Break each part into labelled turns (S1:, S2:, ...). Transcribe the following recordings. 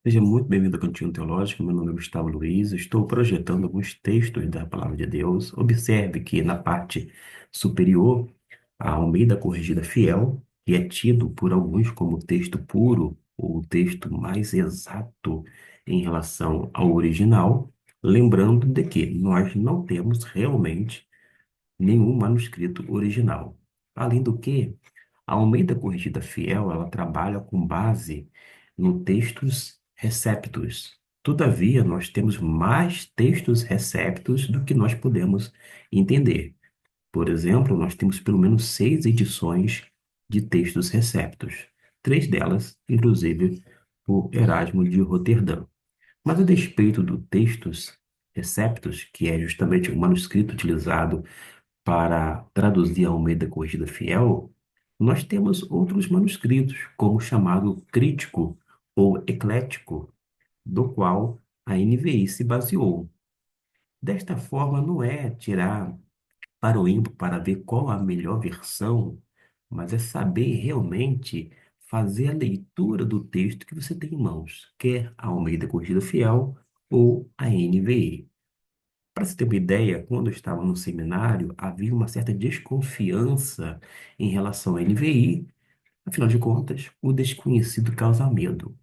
S1: Seja muito bem-vindo ao Cantinho Teológico. Meu nome é Gustavo Luiz. Estou projetando alguns textos da Palavra de Deus. Observe que na parte superior, a Almeida Corrigida Fiel, que é tido por alguns como texto puro ou o texto mais exato em relação ao original, lembrando de que nós não temos realmente nenhum manuscrito original. Além do que, a Almeida Corrigida Fiel, ela trabalha com base no textos receptos. Todavia, nós temos mais textos receptos do que nós podemos entender. Por exemplo, nós temos pelo menos 6 edições de textos receptos. 3 delas, inclusive, por Erasmo de Roterdã. Mas a despeito do textos receptos, que é justamente o manuscrito utilizado para traduzir a Almeida Corrigida Fiel, nós temos outros manuscritos, como o chamado crítico ou eclético, do qual a NVI se baseou. Desta forma, não é tirar para o ímpio para ver qual a melhor versão, mas é saber realmente fazer a leitura do texto que você tem em mãos, quer a Almeida Corrigida Fiel ou a NVI. Para você ter uma ideia, quando eu estava no seminário, havia uma certa desconfiança em relação à NVI. Afinal de contas, o desconhecido causa medo.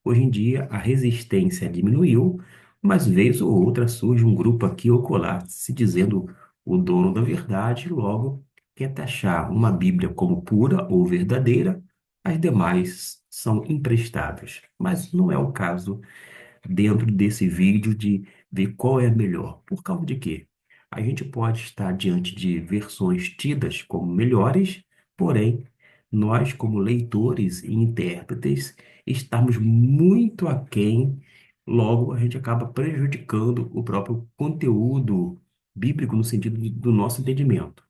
S1: Hoje em dia, a resistência diminuiu, mas vez ou outra surge um grupo aqui ou colar se dizendo o dono da verdade, logo quer taxar uma Bíblia como pura ou verdadeira, as demais são imprestáveis. Mas não é o caso dentro desse vídeo de ver qual é a melhor. Por causa de quê? A gente pode estar diante de versões tidas como melhores, porém, nós, como leitores e intérpretes, estamos muito aquém, logo a gente acaba prejudicando o próprio conteúdo bíblico no sentido do nosso entendimento.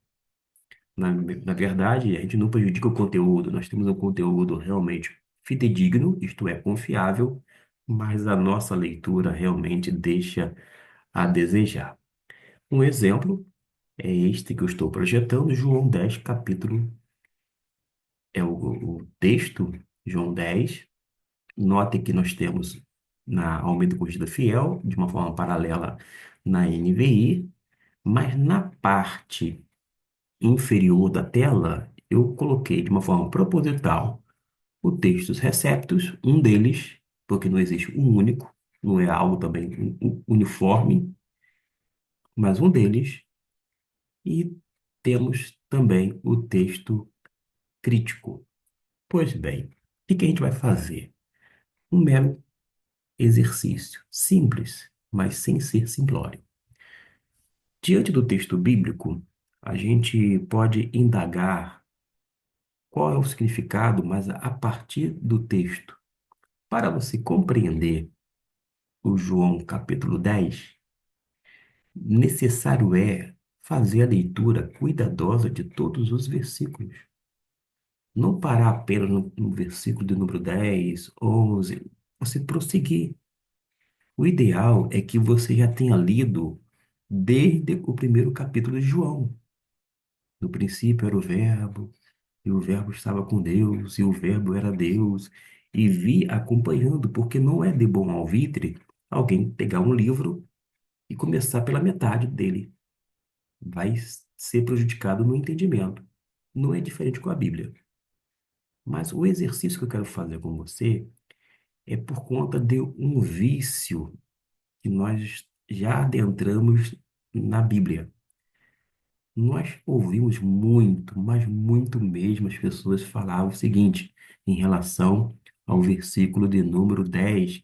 S1: Na verdade, a gente não prejudica o conteúdo, nós temos um conteúdo realmente fidedigno, isto é, confiável, mas a nossa leitura realmente deixa a desejar. Um exemplo é este que eu estou projetando, João 10, capítulo, é o texto, João 10. Note que nós temos na Almeida Corrigida Fiel, de uma forma paralela na NVI, mas na parte inferior da tela, eu coloquei de uma forma proposital o textos receptos, um deles, porque não existe um único, não é algo também uniforme, mas um deles, e temos também o texto crítico. Pois bem, o que que a gente vai fazer? Um mero exercício, simples, mas sem ser simplório. Diante do texto bíblico, a gente pode indagar qual é o significado, mas a partir do texto. Para você compreender o João capítulo 10, necessário é fazer a leitura cuidadosa de todos os versículos. Não parar apenas no versículo de número 10, 11, você prosseguir. O ideal é que você já tenha lido desde o primeiro capítulo de João. No princípio era o Verbo, e o Verbo estava com Deus, e o Verbo era Deus, e vi acompanhando, porque não é de bom alvitre alguém pegar um livro e começar pela metade dele. Vai ser prejudicado no entendimento. Não é diferente com a Bíblia. Mas o exercício que eu quero fazer com você é por conta de um vício que nós já adentramos na Bíblia. Nós ouvimos muito, mas muito mesmo, as pessoas falavam o seguinte em relação ao versículo de número 10,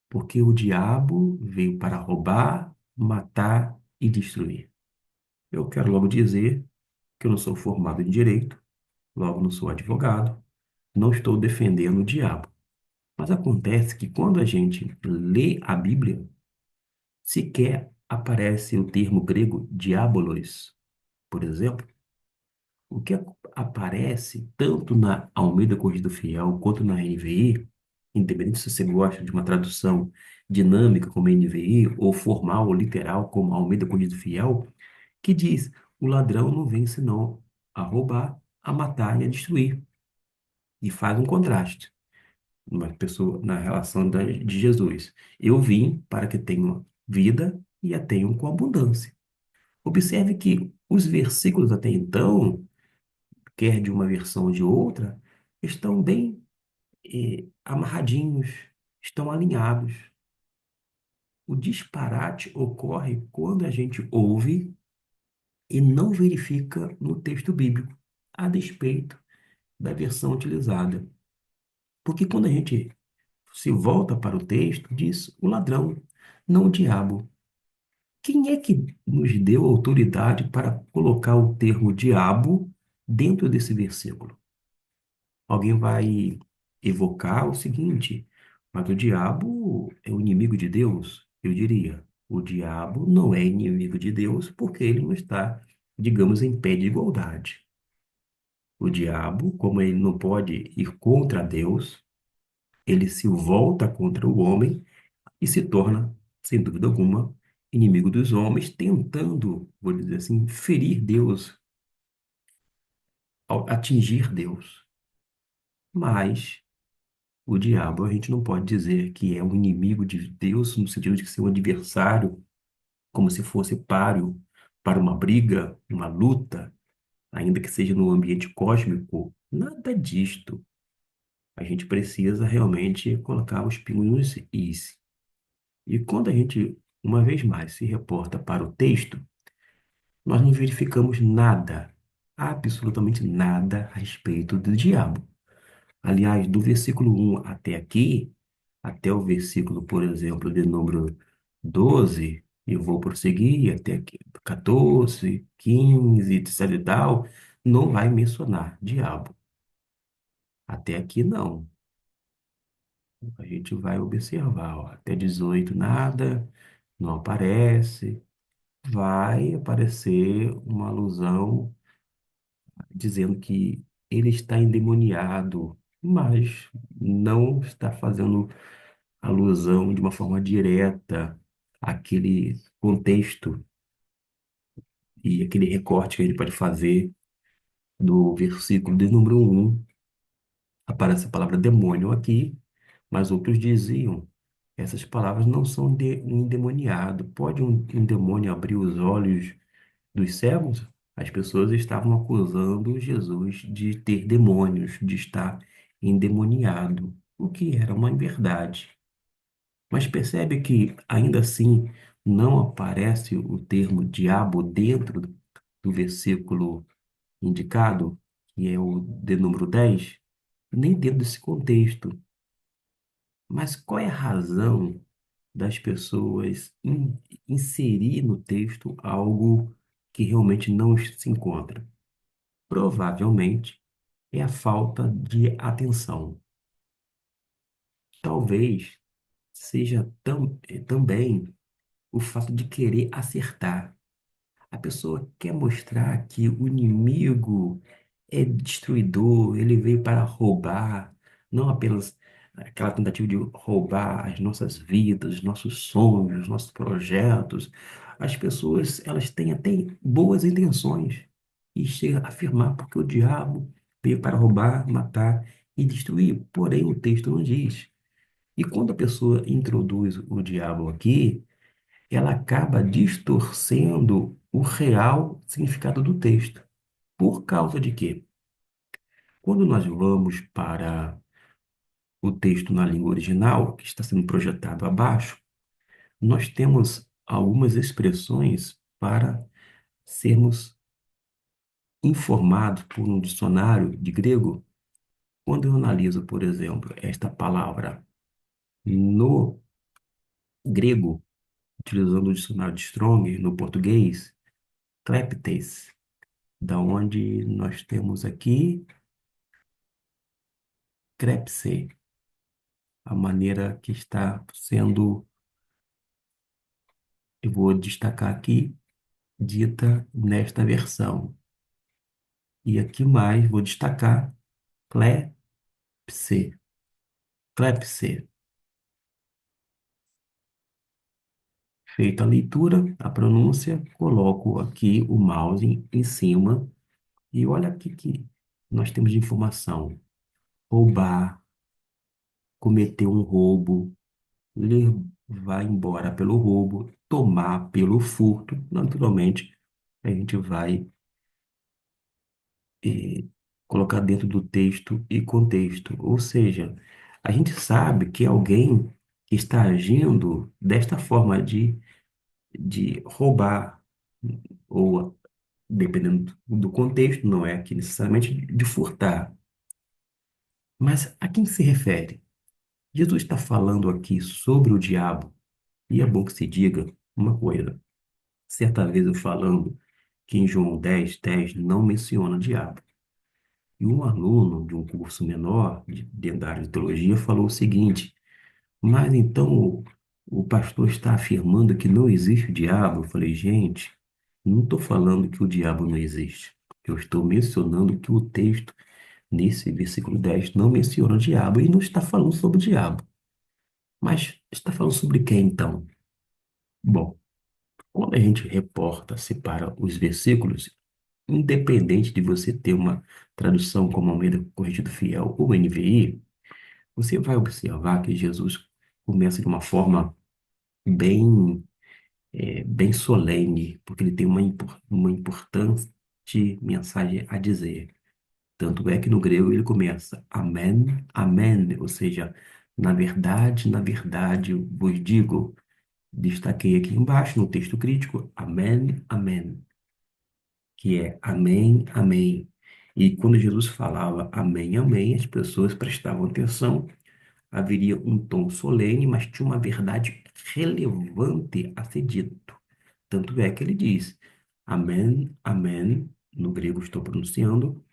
S1: porque o diabo veio para roubar, matar e destruir. Eu quero logo dizer que eu não sou formado em direito, logo não sou advogado, não estou defendendo o diabo. Mas acontece que quando a gente lê a Bíblia, sequer aparece o termo grego diabolos, por exemplo. O que aparece tanto na Almeida Corrigida Fiel quanto na NVI, independente se você gosta de uma tradução dinâmica como a NVI ou formal ou literal como a Almeida Corrigida Fiel, que diz: o ladrão não vem senão a roubar, a matar e a destruir. E faz um contraste. uma pessoa na relação de Jesus. Eu vim para que tenham vida e a tenham com abundância. Observe que os versículos até então, quer de uma versão ou de outra, estão bem amarradinhos, estão alinhados. O disparate ocorre quando a gente ouve e não verifica no texto bíblico, a despeito da versão utilizada. Porque quando a gente se volta para o texto, diz o ladrão, não o diabo. Quem é que nos deu autoridade para colocar o termo diabo dentro desse versículo? Alguém vai evocar o seguinte, mas o diabo é o inimigo de Deus? Eu diria, o diabo não é inimigo de Deus porque ele não está, digamos, em pé de igualdade. O diabo, como ele não pode ir contra Deus, ele se volta contra o homem e se torna, sem dúvida alguma, inimigo dos homens, tentando, vou dizer assim, ferir Deus, atingir Deus. Mas o diabo, a gente não pode dizer que é um inimigo de Deus, no sentido de ser um adversário, como se fosse páreo para uma briga, uma luta, ainda que seja no ambiente cósmico. Nada disto. A gente precisa realmente colocar os pingos nos is. E quando a gente, uma vez mais, se reporta para o texto, nós não verificamos nada, absolutamente nada a respeito do diabo. Aliás, do versículo 1 até aqui, até o versículo, por exemplo, de número 12, eu vou prosseguir até aqui, 14, 15, etc e tal, não vai mencionar diabo. Até aqui não. A gente vai observar, ó, até 18 nada, não aparece. Vai aparecer uma alusão dizendo que ele está endemoniado, mas não está fazendo alusão de uma forma direta àquele contexto e aquele recorte que a gente pode fazer do versículo de número 1. Aparece a palavra demônio aqui, mas outros diziam, essas palavras não são de um endemoniado. Pode um demônio abrir os olhos dos cegos? As pessoas estavam acusando Jesus de ter demônios, de estar endemoniado, o que era uma verdade. Mas percebe que, ainda assim, não aparece o termo diabo dentro do versículo indicado, que é o de número 10, nem dentro desse contexto. Mas qual é a razão das pessoas inserir no texto algo que realmente não se encontra? Provavelmente é a falta de atenção. Talvez seja também o fato de querer acertar. A pessoa quer mostrar que o inimigo é destruidor, ele veio para roubar, não apenas aquela tentativa de roubar as nossas vidas, nossos sonhos, nossos projetos. As pessoas, elas têm até boas intenções e chegam a afirmar porque o diabo veio para roubar, matar e destruir. Porém, o texto não diz. E quando a pessoa introduz o diabo aqui, ela acaba distorcendo o real significado do texto. Por causa de quê? Quando nós vamos para o texto na língua original, que está sendo projetado abaixo, nós temos algumas expressões para sermos informados por um dicionário de grego. Quando eu analiso, por exemplo, esta palavra no grego, utilizando o dicionário de Strong no português, cleptes, da onde nós temos aqui crepse, a maneira que está sendo, eu vou destacar aqui, dita nesta versão. E aqui mais vou destacar clepse, clepse. Feita a leitura, a pronúncia, coloco aqui o mouse em cima e olha aqui que nós temos de informação. Roubar, cometer um roubo, levar embora pelo roubo, tomar pelo furto, naturalmente, a gente vai eh, colocar dentro do texto e contexto. Ou seja, a gente sabe que alguém que está agindo desta forma de roubar, ou dependendo do contexto, não é aqui necessariamente de furtar. Mas a quem se refere? Jesus está falando aqui sobre o diabo, e é bom que se diga uma coisa. Certa vez eu falando que em João 10:10 não menciona o diabo. E um aluno de um curso menor, dentro da área de teologia, falou o seguinte: mas então o pastor está afirmando que não existe o diabo? Eu falei, gente, não estou falando que o diabo não existe. Eu estou mencionando que o texto, nesse versículo 10 não menciona o diabo e não está falando sobre o diabo. Mas está falando sobre quem então? Bom, quando a gente reporta, separa os versículos, independente de você ter uma tradução como Almeida Corrigido Fiel ou NVI, você vai observar que Jesus começa de uma forma bem, bem solene, porque ele tem uma importante mensagem a dizer. Tanto é que no grego ele começa Amém, Amém, ou seja, na verdade, vos digo. Destaquei aqui embaixo no texto crítico, Amém, Amém, que é Amém, Amém. E quando Jesus falava Amém, Amém, as pessoas prestavam atenção. Haveria um tom solene, mas tinha uma verdade relevante a ser dito. Tanto é que ele diz, Amém, Amém, no grego estou pronunciando,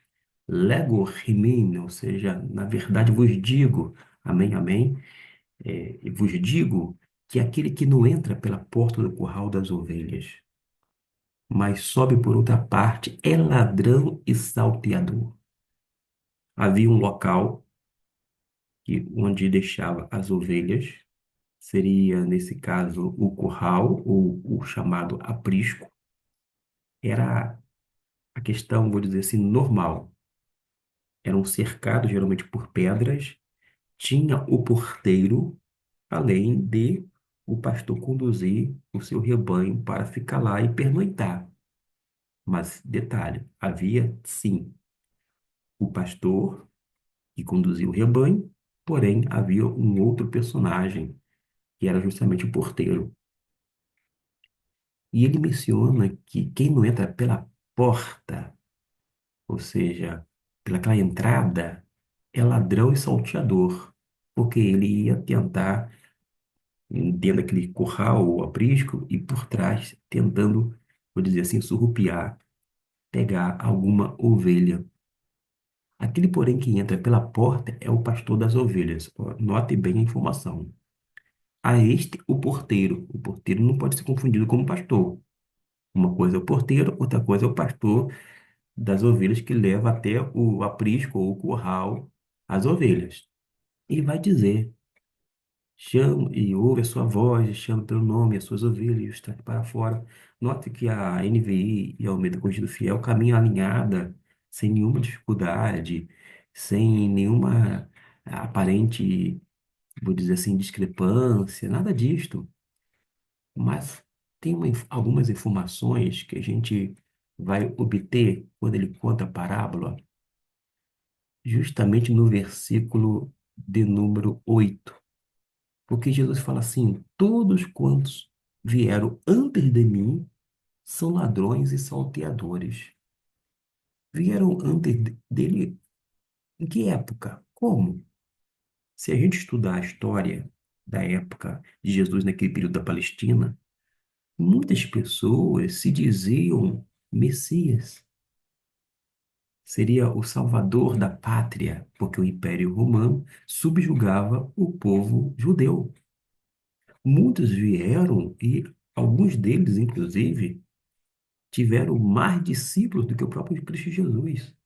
S1: Lego rimin, ou seja, na verdade vos digo, Amém, Amém, e vos digo que aquele que não entra pela porta do curral das ovelhas, mas sobe por outra parte, é ladrão e salteador. Havia um local onde deixava as ovelhas, seria, nesse caso, o curral, ou o chamado aprisco. Era a questão, vou dizer assim, normal. Eram cercados geralmente por pedras, tinha o porteiro, além de o pastor conduzir o seu rebanho para ficar lá e pernoitar. Mas, detalhe, havia sim o pastor que conduzia o rebanho, porém havia um outro personagem, que era justamente o porteiro. E ele menciona que quem não entra pela porta, ou seja, pelaquela entrada, é ladrão e salteador, porque ele ia tentar, dentro daquele curral ou aprisco, e por trás, tentando, vou dizer assim, surrupiar, pegar alguma ovelha. Aquele, porém, que entra pela porta é o pastor das ovelhas. Ó, note bem a informação. A este, o porteiro. O porteiro não pode ser confundido com o pastor. Uma coisa é o porteiro, outra coisa é o pastor das ovelhas que leva até o aprisco ou o curral as ovelhas. E vai dizer: chama e ouve a sua voz, e chama pelo nome as suas ovelhas e os traz para fora. Note que a NVI e a Almeida Corrigida Fiel caminham alinhada, sem nenhuma dificuldade, sem nenhuma aparente, vou dizer assim, discrepância, nada disto. Mas tem algumas informações que a gente vai obter quando ele conta a parábola, justamente no versículo de número 8. Porque Jesus fala assim: todos quantos vieram antes de mim são ladrões e salteadores. Vieram antes dele em que época? Como? Se a gente estudar a história da época de Jesus naquele período da Palestina, muitas pessoas se diziam Messias. Seria o salvador da pátria, porque o Império Romano subjugava o povo judeu. Muitos vieram e alguns deles, inclusive, tiveram mais discípulos do que o próprio Cristo Jesus.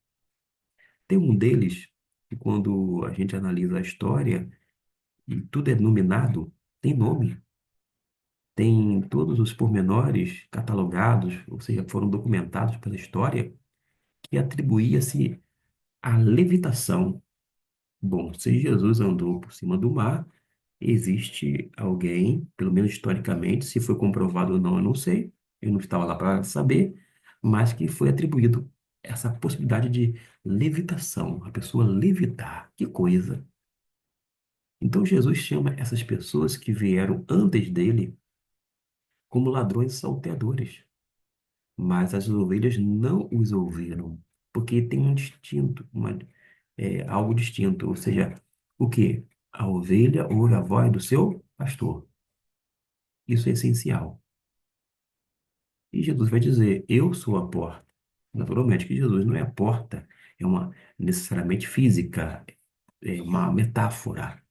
S1: Tem um deles que, quando a gente analisa a história, e tudo é nominado, tem nome, tem todos os pormenores catalogados, ou seja, foram documentados pela história, que atribuía-se à levitação. Bom, se Jesus andou por cima do mar, existe alguém, pelo menos historicamente, se foi comprovado ou não, eu não sei, eu não estava lá para saber, mas que foi atribuído essa possibilidade de levitação, a pessoa levitar. Que coisa! Então Jesus chama essas pessoas que vieram antes dele como ladrões e salteadores, mas as ovelhas não os ouviram, porque tem um distinto, algo distinto, ou seja, o quê? A ovelha ouve a voz do seu pastor. Isso é essencial. E Jesus vai dizer: Eu sou a porta. Naturalmente que Jesus não é a porta, é uma necessariamente física, é uma metáfora,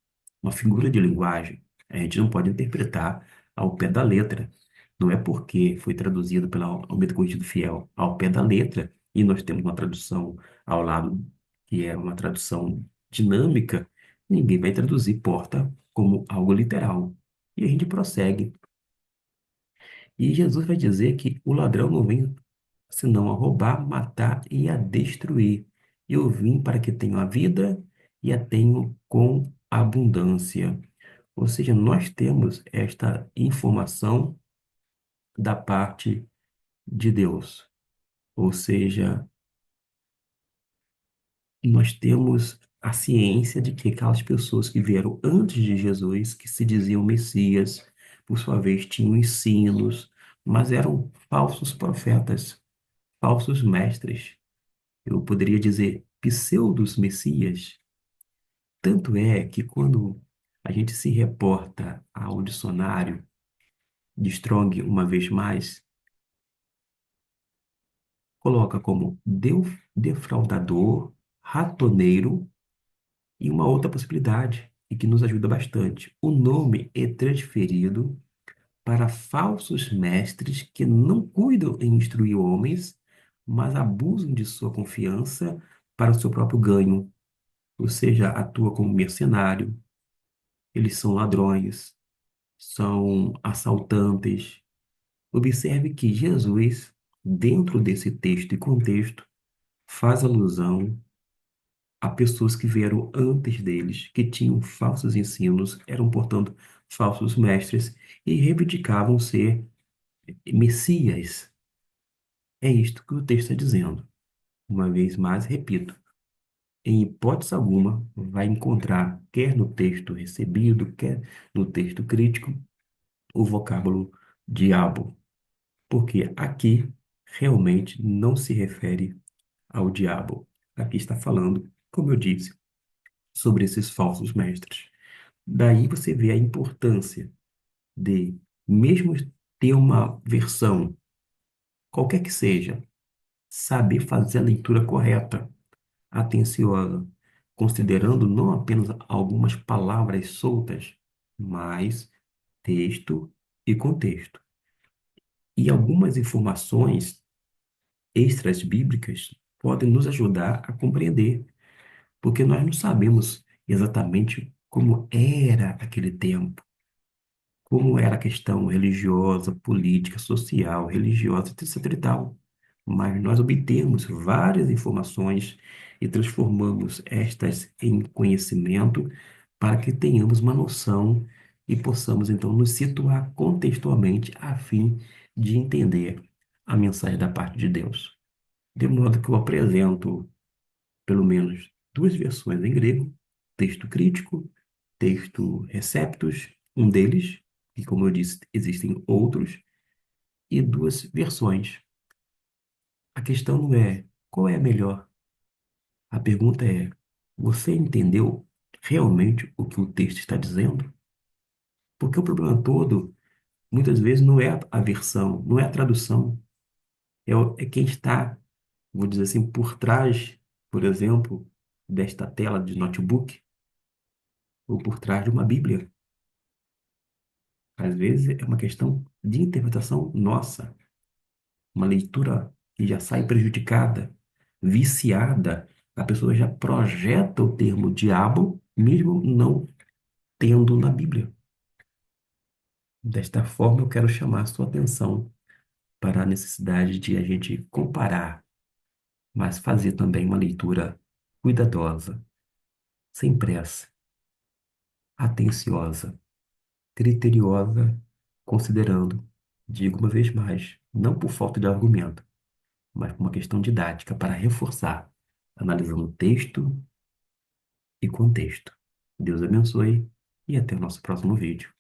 S1: uma figura de linguagem. A gente não pode interpretar ao pé da letra. Não é porque foi traduzido pela Almeida Corrigida Fiel ao pé da letra, e nós temos uma tradução ao lado, que é uma tradução dinâmica, ninguém vai traduzir porta como algo literal. E a gente prossegue. E Jesus vai dizer que o ladrão não vem senão a roubar, matar e a destruir. Eu vim para que tenham a vida e a tenham com abundância. Ou seja, nós temos esta informação da parte de Deus. Ou seja, nós temos a ciência de que aquelas pessoas que vieram antes de Jesus, que se diziam Messias, por sua vez tinham ensinos, mas eram falsos profetas, falsos mestres. Eu poderia dizer pseudos messias. Tanto é que quando a gente se reporta ao dicionário de Strong uma vez mais, coloca como defraudador, ratoneiro e uma outra possibilidade, e que nos ajuda bastante. O nome é transferido para falsos mestres que não cuidam em instruir homens, mas abusam de sua confiança para o seu próprio ganho, ou seja, atua como mercenário, eles são ladrões, são assaltantes. Observe que Jesus, dentro desse texto e contexto, faz alusão a pessoas que vieram antes deles, que tinham falsos ensinos, eram, portanto, falsos mestres e reivindicavam ser messias. É isto que o texto está dizendo. Uma vez mais, repito, em hipótese alguma, vai encontrar, quer no texto recebido, quer no texto crítico, o vocábulo diabo, porque aqui realmente não se refere ao diabo. Aqui está falando, como eu disse, sobre esses falsos mestres. Daí você vê a importância de, mesmo ter uma versão, qualquer que seja, saber fazer a leitura correta, atenciosa, considerando não apenas algumas palavras soltas, mas texto e contexto. E algumas informações extras bíblicas podem nos ajudar a compreender, porque nós não sabemos exatamente como era aquele tempo, como era a questão religiosa, política, social, religiosa, etc. e tal. Mas nós obtemos várias informações e transformamos estas em conhecimento para que tenhamos uma noção e possamos então nos situar contextualmente a fim de entender a mensagem da parte de Deus. De modo que eu apresento pelo menos duas versões em grego, texto crítico, texto receptus, um deles, e como eu disse, existem outros, e duas versões. A questão não é qual é a melhor, a pergunta é: você entendeu realmente o que o texto está dizendo? Porque o problema todo, muitas vezes, não é a versão, não é a tradução, é quem está, vou dizer assim, por trás, por exemplo, desta tela de notebook ou por trás de uma Bíblia. Às vezes é uma questão de interpretação nossa, uma leitura que já sai prejudicada, viciada. A pessoa já projeta o termo diabo, mesmo não tendo na Bíblia. Desta forma, eu quero chamar a sua atenção para a necessidade de a gente comparar, mas fazer também uma leitura cuidadosa, sem pressa, atenciosa, criteriosa, considerando, digo uma vez mais, não por falta de argumento, mas por uma questão didática para reforçar, analisando texto e contexto. Deus abençoe e até o nosso próximo vídeo.